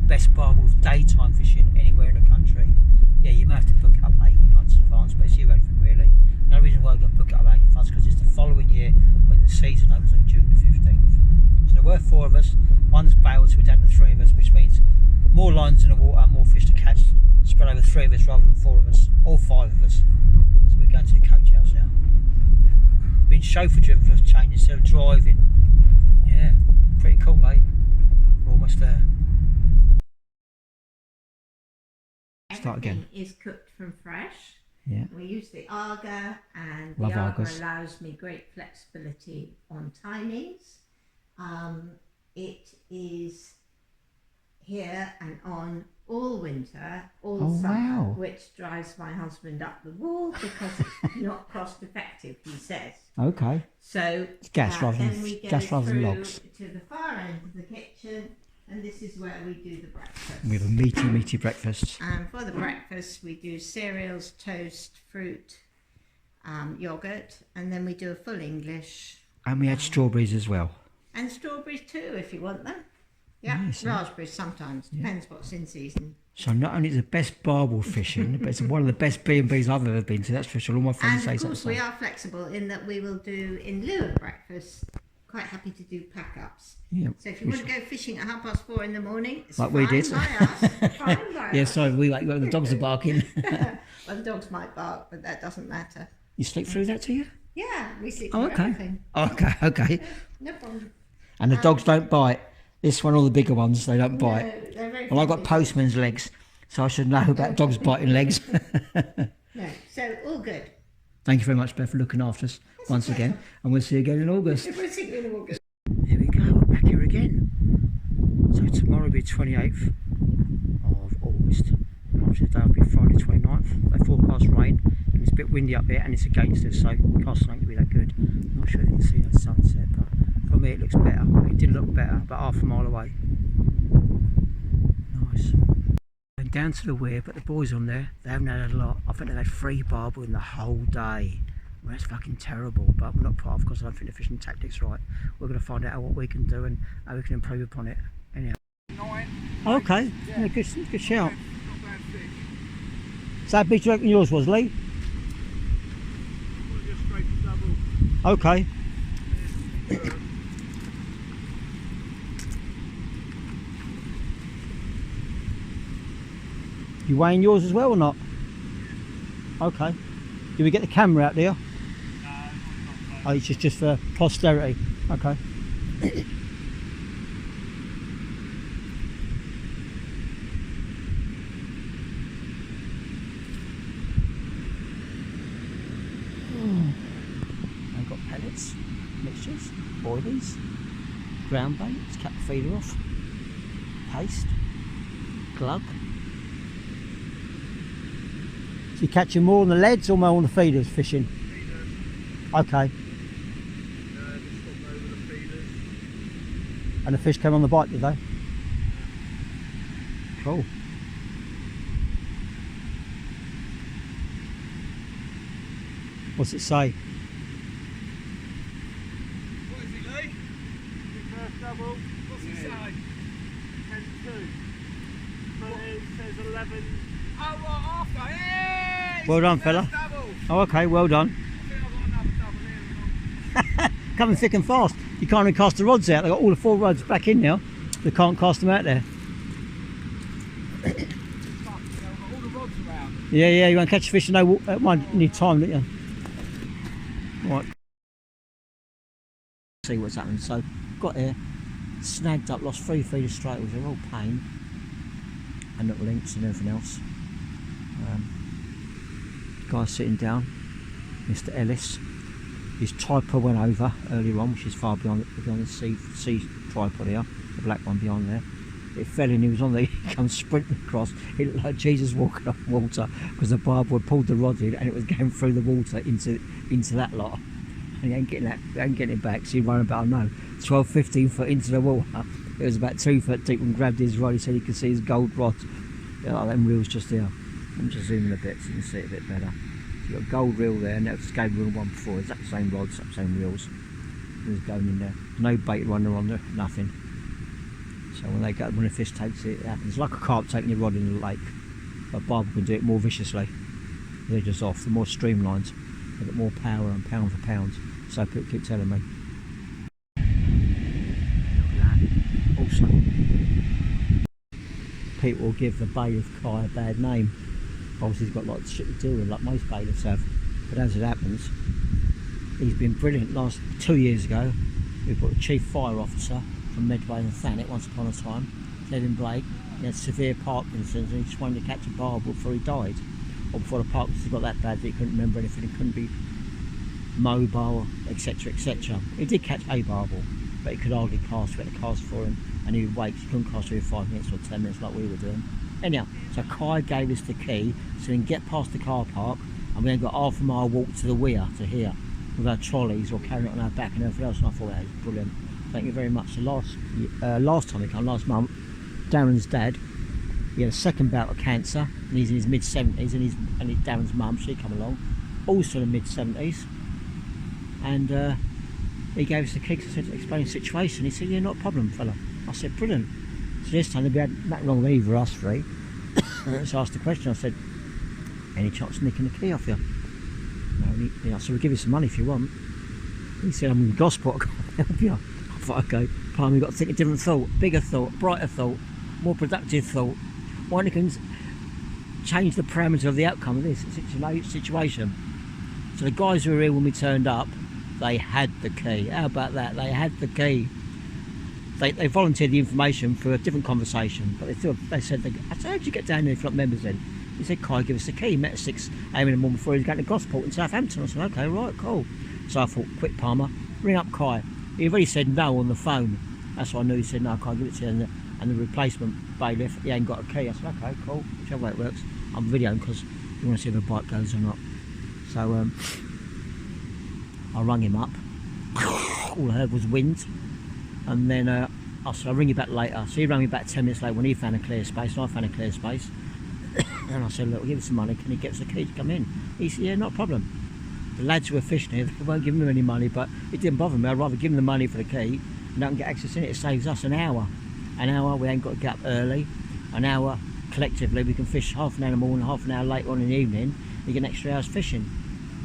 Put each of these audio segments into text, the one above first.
best barbel daytime fishing anywhere in the country. Yeah, you may have to book it up 18 months in advance, but it's irrelevant really. No reason why you've got to book it up 18 months, because it's the following year when the season opens on June the 15th. So there were 4 of us, one's bailed, so we're down to 3 of us, which means more lines in the water, more fish to catch, spread over 3 of us rather than 4 of us, or 5 of us. So we're going to the coach house now. Been chauffeur driven for a change instead of driving. Yeah, pretty cool, mate. We're almost there. Start again. Everything is cooked from fresh. Yeah. We use the Arga, and Love the Arga Argas. allows me great flexibility on timings. It is here and on all winter, all summer, wow. which drives my husband up the wall because it's not cost effective, he says. Okay. So It's gas rather then than we go gas rather than through logs. to the far end of the kitchen, and this is where we do the breakfast. We have a meaty breakfast. And for the breakfast, we do cereals, toast, fruit, yogurt, and then we do a full English. And we had strawberries as well. And strawberries too, if you want them. Yeah, Nice, huh? raspberries sometimes, depends what's in season. So not only is it the best barbel fishing, but it's one of the best B&Bs I've ever been to. That's for sure. All my friends say And of so. course, we are flexible in that we will do, in lieu of breakfast, quite happy to do pack-ups. Yeah. So if you want to go fishing at 4:30 in the morning, it's Like fine we did. by us. Fine by Yeah, us. sorry, the dogs are barking. Well, the dogs might bark, but that doesn't matter. You sleep through that, do you? Yeah, we sleep Oh, through okay. everything. Okay. No problem. And the dogs don't bite. This one, all the bigger ones, they don't bite. No, they're very Well, I've got friendly. postman's legs, so I should know about dogs biting legs. No, so all good. Thank you very much, Beth, for looking after us once again. And we'll see you again in August. We'll see you in August. Here we go, we're back here again. So tomorrow will be 28th of August. After today will be Friday 29th. They forecast rain, and it's a bit windy up here, and it's against us, so casting ain't going to be that good. I'm not sure if you can see that sunset, but for me it looks better. It did look better, but half a mile away. Nice. Went down to the Weir, but the boys on there, they haven't had a lot. I think they've had 3 barbel in the whole day. Well, that's fucking terrible, but we're not put off because I don't think the fishing tactic's right. We're going to find out what we can do and how we can improve upon it. Anyhow. 9. Okay, yeah, good shout. So how big do you reckon yours was, Lee? Just straight to double. Okay. You weighing yours as well or not? Okay. Do we get the camera out there? Oh, it's just for posterity. Okay. I've got pellets, mixtures, boilies, ground bait, let's cut the feeder off, paste, glug. So you're catching more on the leads or more on the feeders fishing? Feeders. Okay. Just swap over the feeders. And the fish came on the bite, did they? Cool. What's it say? What is it, Lee? Your first double. What's it say? 10-2. But it says 11. Oh, what, after? Hey! Well done, First fella. double. Oh, okay, well done. I think I've got another double here. Coming thick and fast. You can't even cast the rods out. They've got all the 4 rods back in now. They can't cast them out there. Fuck, you know, I've got all the rods around. Yeah, you won't catch a fish in no one. You need time, don't you? Right. See what's happening. So, got here, snagged up, lost 3 feeders straight, which are all pain. And little links and everything else. Guy sitting down, Mr. Ellis. His tripod went over earlier on, which is far behind the sea tripod here, the black one behind there. It fell in, he was on there, he comes sprinting across. It looked like Jesus walking on water because the barbel had pulled the rod in and it was going through the water into that lot. And he ain't getting it back, so he ran about, I don't know, 12, 15 foot into the water. It was about 2 foot deep and grabbed his rod. He said he could see his gold rod. Yeah, like them reels just there. I'm just zooming a bit so you can see it a bit better. So you've got a gold reel there, and that was the game reel one before. Exact same rods, exact same reels. It was going in there. No bait runner on there, nothing. So when the fish takes it, it happens. Like a carp taking your rod in the lake, but Barbel can do it more viciously. They're just off. They're more streamlined. They've got more power and pound for pound. So people keep telling me. Look at that. Also, people will give the Bay of Kai a bad name. Obviously he's got a lot of shit to do with, like most bailiffs have. But as it happens, he's been brilliant. Last 2 years ago, we put a chief fire officer from Medway and Thanet once upon a time, Levin Blake. He had severe Parkinson's and he just wanted to catch a barbel before he died. Or before the Parkinson's got that bad that he couldn't remember anything, he couldn't be mobile, etc, etc. He did catch a barbel, but he could hardly cast. We had to cast for him and he would wait. He couldn't cast for 5 minutes or 10 minutes like we were doing. Anyhow, so Kai gave us the key so we can get past the car park, and we then got half a mile walk to the Weir to here with our trolleys or carrying it on our back and everything else, and I thought that was brilliant. Thank you very much. So last time we came, last month, Darren's dad, he had a second bout of cancer and he's in his mid-70s, and Darren's mum, she come along, also in the mid-70s, and he gave us the key to explain the situation. He said, yeah, not a problem, fella. I said, brilliant. So this time we had nothing wrong with either of us three. So I asked the question, I said, any chance of nicking the key off you? No, I said, we'll give you some money if you want. He said, I'm in gospel, I can't help you. I thought, okay, Palmer, you've got to think a different thought, bigger thought, brighter thought, more productive thought. One that can change the parameters of the outcome of this situation. So the guys who were here when we turned up, they had the key. How about that? They had the key. They volunteered the information for a different conversation, but they said, I said, how'd you get down there if you're not members then? He said, Kai, give us the key. He met at 6 a.m. in the morning before he was going to Gosport in Southampton. I said, okay, right, cool. So I thought, quick Palmer, ring up Kai. He already said no on the phone. That's why I knew. He said, no, I can't give it to you. And the replacement bailiff, he ain't got a key. I said, okay, cool, whichever way it works. I'm videoing because you want to see if the bike goes or not. So I rung him up. All I heard was wind. And then I said, I'll ring you back later. So he rang me back 10 minutes later when he found a clear space, and I found a clear space. And I said, look, give us some money, can he get us the key to come in? He said, yeah, not a problem. The lads who are fishing here, they won't give him any money, but it didn't bother me. I'd rather give him the money for the key and I can get access in it. It saves us an hour. An hour, we ain't got to get up early. An hour, collectively, we can fish half an hour in the morning, half an hour later on in the evening. You get an extra hour's fishing.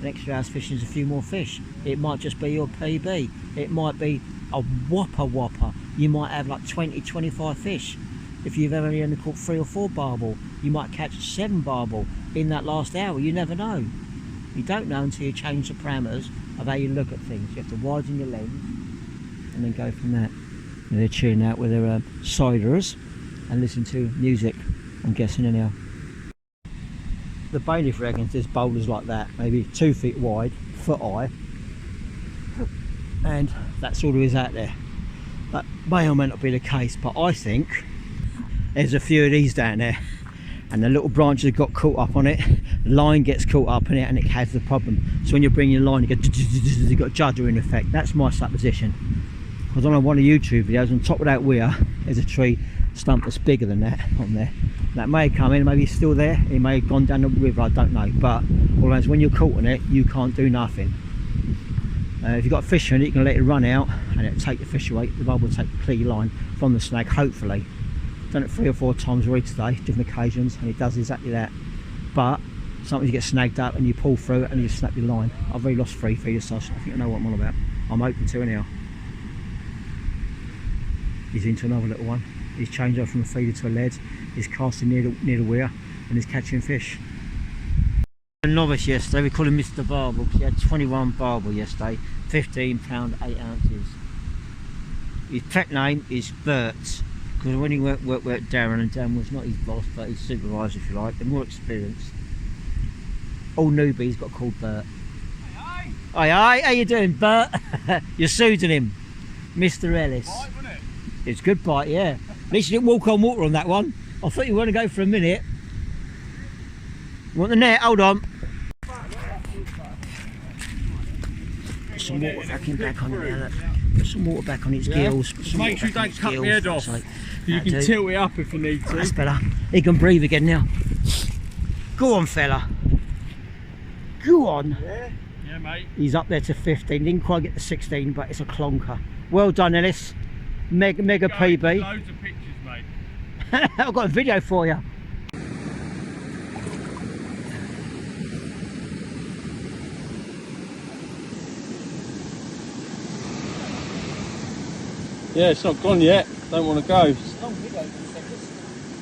An extra hour's fishing is a few more fish. It might just be your PB. It might be a whopper. You might have like 20, 25 fish. If you've ever only caught 3 or 4 barbel, you might catch 7 barbel in that last hour. You never know. You don't know until you change the parameters of how you look at things. You have to widen your lens and then go from that. And they're chilling out with their ciders and listen to music, I'm guessing anyhow. The bailiff reckons there's boulders like that, maybe 2 feet wide, foot high, and that's all there is out there. That may or may not be the case, but I think there's a few of these down there, and the little branches have got caught up on it, the line gets caught up in it, and it has the problem. So when you're bringing your line, you've got juddering effect. That's my supposition. Because on one of the YouTube videos, on top of that weir, there's a tree stump that's bigger than that on there. That may have come in, maybe it's still there, it may have gone down the river, I don't know. But always when you're caught on it, you can't do nothing. If you've got a fish on it, you can let it run out and it'll take the fish away. The barbel will take the clear line from the snag, hopefully. Done it 3 or 4 times already today, different occasions, and it does exactly that. But sometimes you get snagged up and you pull through it and you snap your line. I've already lost 3 feeders, so I think I know what I'm on about. I'm open to anyhow. He's into another little one. He's changed over from a feeder to a lead. He's casting near the weir and he's catching fish. A novice yesterday, we call him Mr. Barbel because he had 21 barbel yesterday, 15 pound 8 ounces. His pet name is Bert because when he worked Darren, and Darren was not his boss but his supervisor if you like, the more experienced. All newbies got called Bert. Hey, how you doing, Bert? You're soothing him, Mr. Ellis. Bite, wasn't it? It's a good bite, yeah. At least you didn't walk on water on that one. I thought you were going to go for a minute. You want the net? Hold on. Put some water back on it there, look. Put some water back on its gills. Just make sure you don't cut my head off. You can tilt it up if you need to. That's better. He can breathe again now. Go on, fella. Go on. Yeah, mate. He's up there to 15. Didn't quite get to 16, but it's a clonker. Well done, Ellis. Mega PB. Loads of pictures I've got a video for you. Yeah, it's not gone yet. Don't want to go.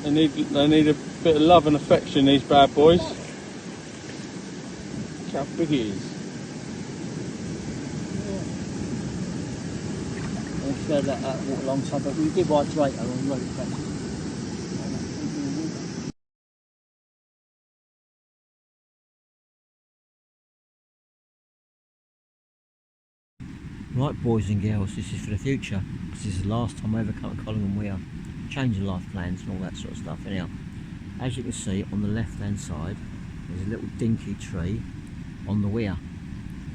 They need a bit of love and affection, these bad boys. Look how big it is. I'll let that walk alongside, but we did white right on the road. Right, boys and girls, this is for the future. This is the last time I ever come to Collingham Weir. Changing life plans and all that sort of stuff. Anyhow, as you can see on the left hand side, there's a little dinky tree on the weir,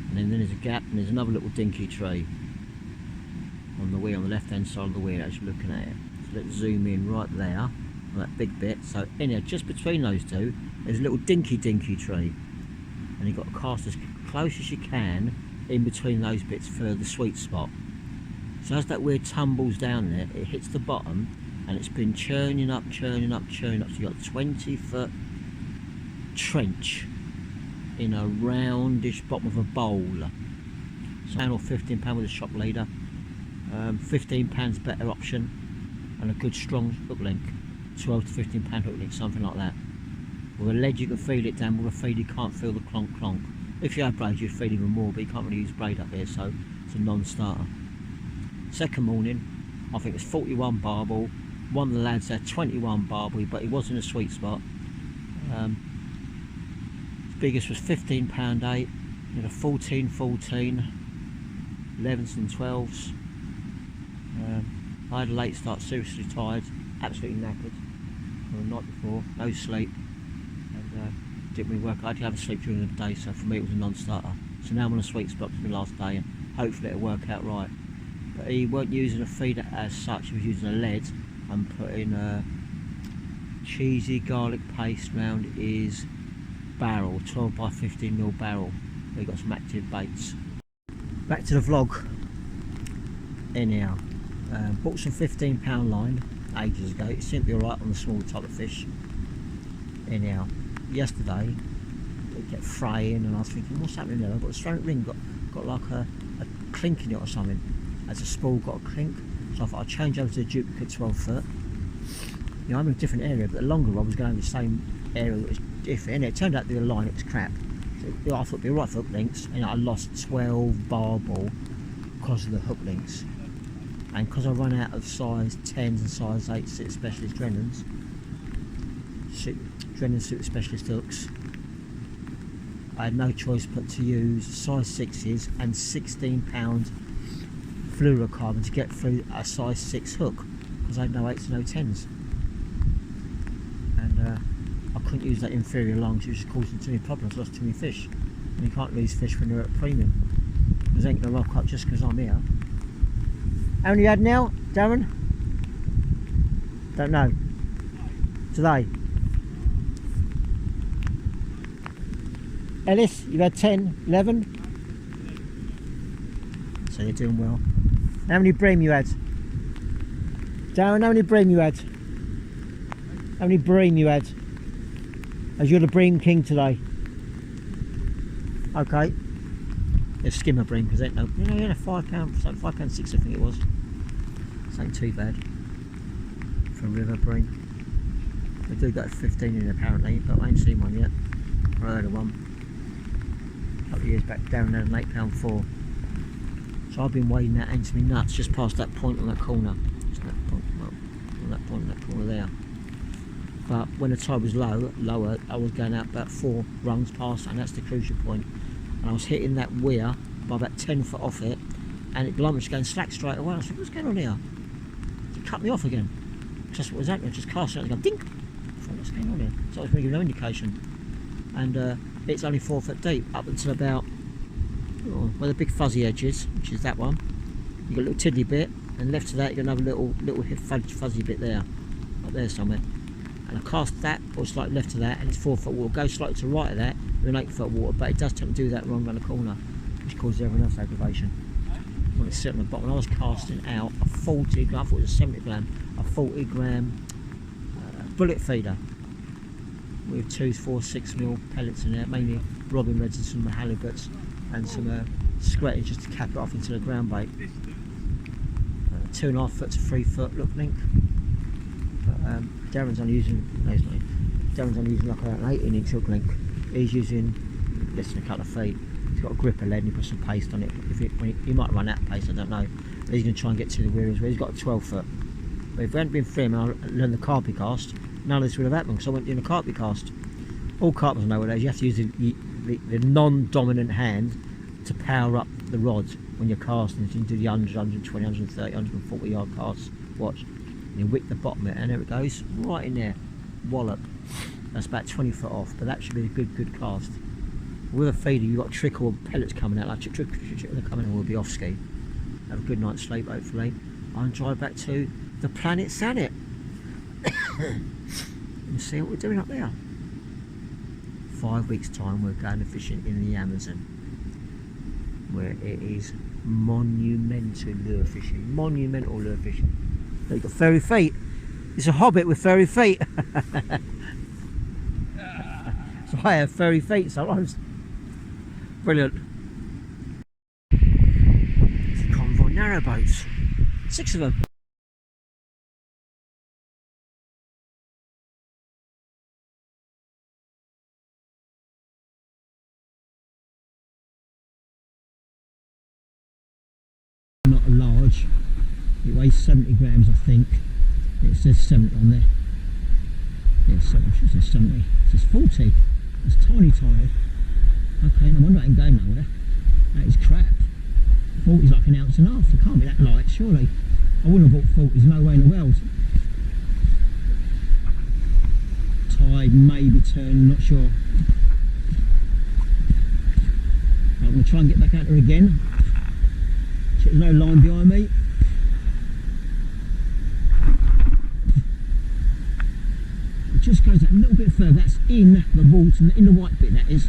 and then there's a gap and there's another little dinky tree on the weir, on the left hand side of the weir as you're looking at it. So let's zoom in right there on that big bit. So anyhow, just between those two there's a little dinky tree, and you've got to cast as close as you can in between those bits for the sweet spot. So as that weir tumbles down there, it hits the bottom and it's been churning up, so you've got a 20-foot trench in a roundish bottom of a bowl. So £10 or £15 with a shop leader. £15 better option, and a good strong hook link, £12 to £15 hook link, something like that. With a lead you can feel it down, with a feed you can't feel the clonk clonk. If you have braid you'd feel even more, but you can't really use braid up here, so it's a non-starter. Second morning, I think it's 41 barbel. One of the lads had 21 barbel, but he was in a sweet spot. His biggest was £15.8. He had a 14, 11s and 12s. I had a late start, seriously tired, absolutely knackered from the night before, no sleep, and didn't really work. I had to have a sleep during the day, so for me it was a non-starter. So now I'm on a sweet spot for the last day, and hopefully it'll work out right. But he weren't using a feeder as such, he was using a lead and putting a cheesy garlic paste round his barrel, 12 by 15mm barrel. He got some active baits. Back to the vlog. Anyhow, bought some £15 line ages ago. It seemed to be alright on the small type of fish. Anyhow, yesterday it kept fraying and I was thinking, what's happening there? I've got a straight ring, got like a clink in it or something. As a spool got a clink, so I thought I'd change over to the duplicate 12-foot. You know, I'm in a different area, but the longer rod was going over the same area that was different. And it turned out the line, it was crap. So I thought it'd be alright for hook links, and I lost 12 barbel because of the hook links. And because I run out of size 10s and size 8 Super Specialist Drennens, Drennen Super Specialist hooks, I had no choice but to use size 6s and £16 fluorocarbon to get through a size 6 hook, because I had no 8s and no 10s. And I couldn't use that inferior line because it was just causing too many problems, lost too many fish. And you can't lose fish when they're at a premium. Because they ain't going to rock up just because I'm here. How many you had now, Darren? Don't know. Today. Ellis, you've had 10, 11? So you're doing well. How many bream you had? Darren, how many bream you had? How many bream you had? As you're the bream king today. Okay. It's skimmer bream because ain't no, you know, you had a £5, so £5.6 I think it was. This ain't too bad for river bream. They do got 15 in apparently, but I ain't seen one yet. I heard of one a couple of years back down there, an £8.4. So I've been wading that into me nuts just past that point on that corner. Just that point, well, on that point, that corner there. But when the tide was lower, I was going out about 4 rungs past, and that's the crucial point. And I was hitting that weir by about 10 foot off it, and it was going slack straight away. I was like, what's going on here? It cut me off again. Just what was happening, just cast it and go dink. I thought, what's going on here? So I was going to give no indication. And it's only 4 foot deep, up until about where the big fuzzy edge is, which is that one. You've got a little tiddly bit, and left to that you've got another little fuzzy bit there, up there somewhere. And I cast that, or slightly left to that, and it's 4 foot water. Go slightly to the right of that, you're in 8 foot water, but it does tend to do that wrong around the corner, which causes everyone else aggravation. When it's sitting on the bottom, I was casting out a 40 gram, I thought it was a 70 gram, a 40 gram bullet feeder with 2, 4, 6mm pellets in there, mainly robin reds and some halibuts and some scratch just to cap it off into the ground bait. 2.5 foot to 3 foot look link. But Darren's only using, no, he's not. Darren's only using like an 18-inch hook link. He's using less than a couple of feet. He's got a gripper lead and he put some paste on it. He might run out of paste, I don't know. But he's going to try and get to the Weir as well. He's got a 12 foot. But if it hadn't been for him and I learned the carpet cast, none of this would have happened because I went in a carpet cast. All carpenters know what it is. You have to use the non-dominant hand to power up the rod when you're casting. So you do the 100, 120, 130, 140 yard casts. Watch. And you whip the bottom of it and there it goes. Right in there. Wallop. That's about 20 foot off, but that should be a good cast. With a feeder, you've got a trickle of pellets coming out, like trick, they're coming and we'll be off ski. Have a good night's sleep, hopefully. I'll drive back to the planet Sanet and see what we're doing up there. 5 weeks' time, we're going fishing in the Amazon, where it is monumental lure fishing. Monumental lure fishing. They've got furry feet. It's a hobbit with furry feet. So I have furry feet sometimes. Brilliant. It's a convoy narrowboats. 6 of them. Not large. It weighs 70 grams, I think. It says 70 on there. Yeah, so it says 70. It says 40. It's tiny. Okay, no wonder I ain't going nowhere. That is crap. 40's like 1.5 ounces. It can't be that light, surely. I wouldn't have bought 40s, no way in the world. Tide maybe turn, not sure. I'm going to try and get back out there again. Check there's no line behind me. It just goes that little bit further. That's in the water, in the white bit, that is.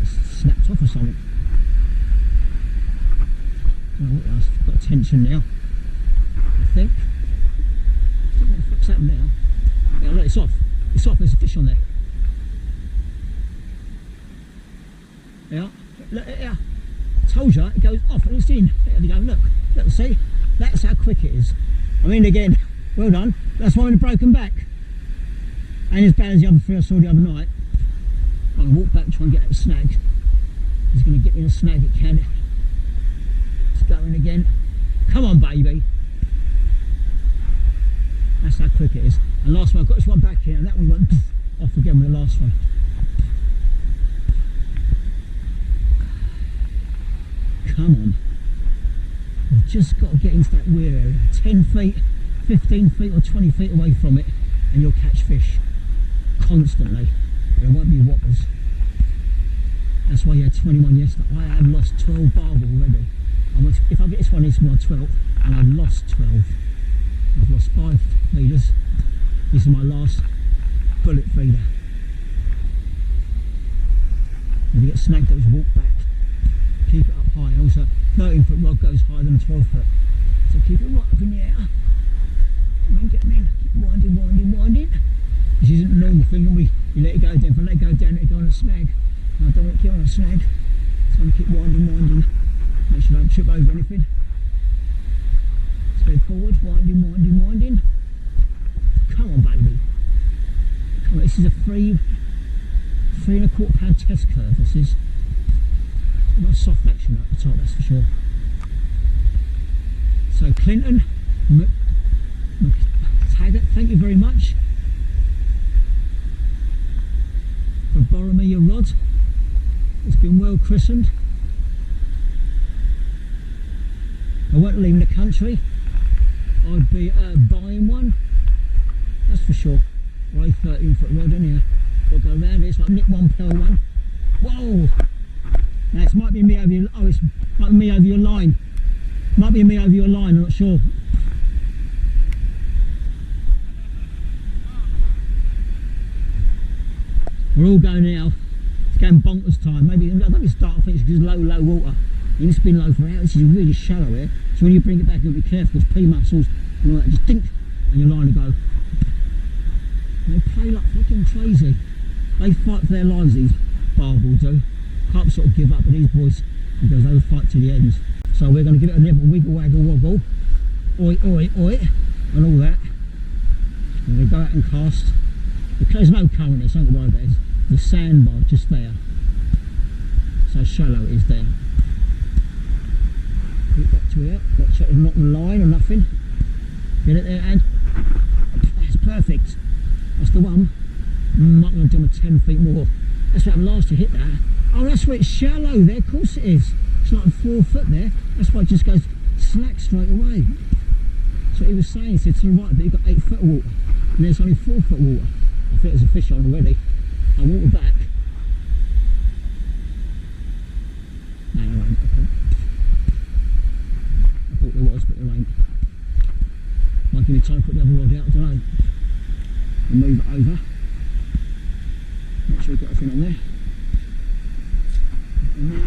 It's snapped off or something. Oh, what else? Got tension now, I think. I don't know what's happened now. Yeah, look, it's off. It's off, there's a fish on there. Yeah, look, yeah. Told you, it goes off and it's in. There we go, look, see? That's how quick it is. I mean, again, well done. That's why I'm in a broken back. And as bad as the other 3 I saw the other night. I'm going to walk back and try and get out of the snag. He's going to get me in a snag, it can. It's going again. Come on, baby. That's how quick it is. And last one, I got this one back here, and that one went off again with the last one. Come on. We've just got to get into that Weir area. 10 feet, 15 feet or 20 feet away from it, and you'll catch fish. Constantly. There won't be whoppers. That's why you had 21 yesterday. I have lost 12 barbel already. If I get this one, it's my 12th, and I've lost 12. I've lost 5 feeders. This is my last bullet feeder. If you get snagged, just walk back. Keep it up high. Also, 13 foot rod goes higher than a 12 foot. So keep it right up in the air. Come on, get me in. Keep winding. This isn't a normal thing, and you let it go down. If I let it go down, it'll go on a snag. And I don't want to get on a snag. So I'm going to keep winding. Make sure I don't trip over anything. Stay forward, winding. Come on, baby. Come on, this is a 3.25 pound test curve. This is not soft action at the top, that's for sure. So Clinton, Taggart, thank you very much for borrowing me your rod. It's been well christened. I won't leave the country. I'd be buying one, that's for sure. Right, 13 foot rod in here. Got to go around it. It's like Nick one pearl one. Whoa! Now it might be me over your. Oh, it might be me over your line. Might be me over your line. I'm not sure. We're all going now. It's going bonkers time. Maybe I don't know if it's dark. I think it's because low water. It's been low for hours. This is really shallow here. So when you bring it back, you'll be careful because P muscles and all that just dink, and your line will go. crazy. They fight for their lives, these Barbel do. Can't sort of give up, but these boys, because they'll fight to the end. So we're going to give it a little wiggle, waggle, wobble. Oi, oi, oi, and all that. And we go out and cast. There's no current, it's not worry about it. The sandbar just there. So shallow it is there. Get back to here. Not check not the line or nothing. Get it there, and that's perfect. That's the one. I'm not going to do them 10 feet more. That's what happened last to hit that. Oh, that's where it's shallow there. Of course it is. It's like 4 foot there. That's why it just goes slack straight away. So he was saying, he said to the right, but you've got 8 foot of water, and there's only 4 foot water. I think there's a fish on already. I water back. No, there ain't. Okay. I thought there was, but there ain't. Might give me time to put the other rod out, I don't know. And move it over. Make sure we've got everything on there. And then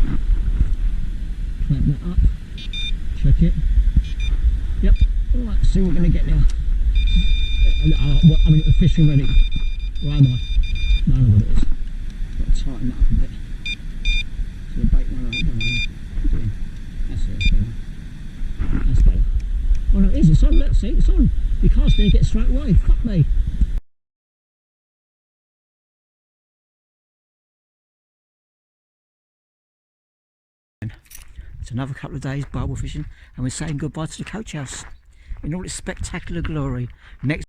clamp that up. Check it. Yep. Alright, see what we're going to get now. I mean, the fish already. Where am I? No, I know what it is. Got to tighten that up a bit. So the bait one ain't going. That's it, that's better. That's better. Oh no, it is, it's on, let's see, it's on. You cast it and get straight away. Fuck me. It's another couple of days barbel fishing, and we're saying goodbye to the coach house in all its spectacular glory. Next